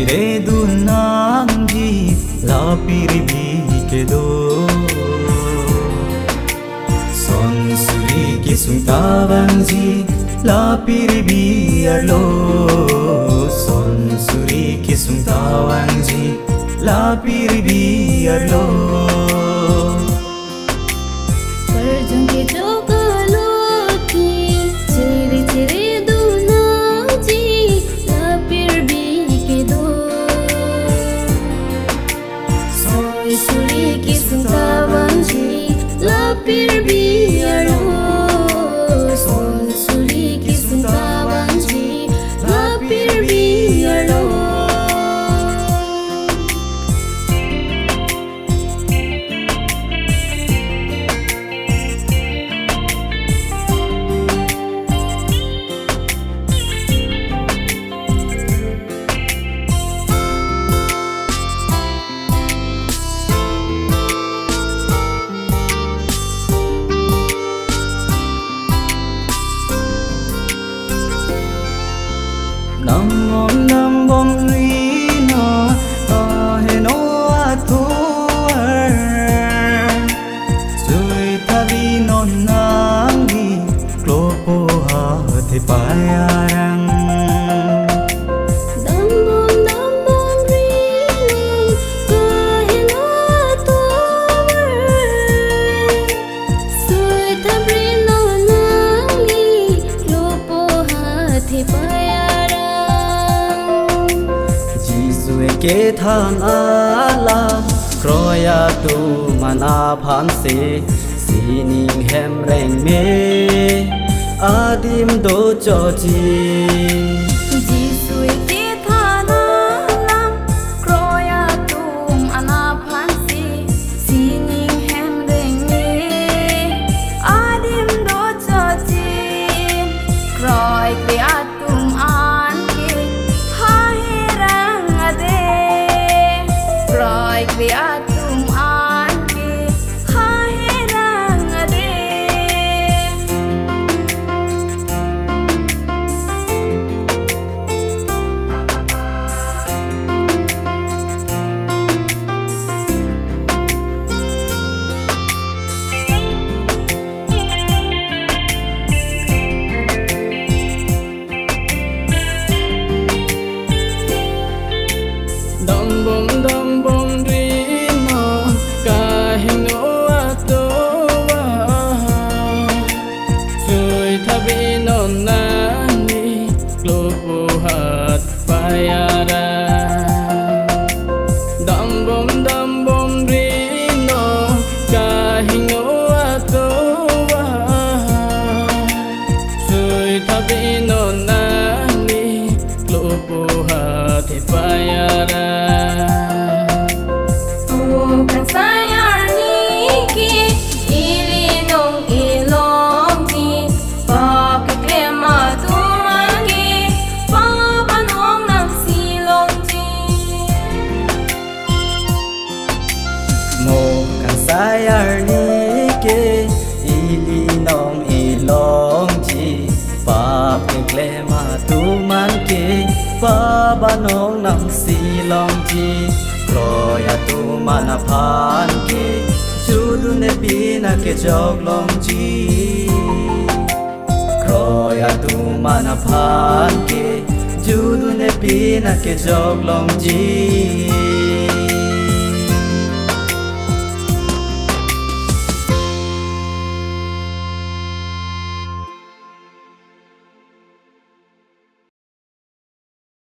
re du nang ji la piri bi ke do son suri ki sung ta bang ji la piri bi lo son suri ki sung ta bang ji la piri bi lo Karjang ke jokalo ki chiri chiri du nang ji la pir bi ke do Soy suri ki sung ta bang ji la pir bi lo Son suri ki sung ta bang ji la pir bi lo Nam bom ri no ta he no a tu sui ta vi non nang ni klo po ha the pa ya rang Dam bom ri ka he no to Sui ta bri no nang ni lo po ha the pa ke than ala kroya tu mana phan se sining hem reng me adim do cho ji Ji sui ke thana lam kroya tum ana phan si sining hem reng me adim do cho ji kroi ke atum an ke ha he rang ade kroi ke atum an ke ha he rang ade dam bom ri no ka he no a to wa sui tha vi non na ni klo po hat pa ya ra dam bom ri no ka he no a to wa sui tha vi non na ni klo po hat pa ya ra Bukan saya niki ili nong ilong ni pakai klema tu mangi papa nong nang silong ji mo kan sayar ni ke ili nong ilong ji pa ke klema tu man ke pa ba nong nang silong ji kroya tu mana phan ke chudu ne pina ke jog long ji kroya tu mana phan ke chudu ne pina ke jog long ji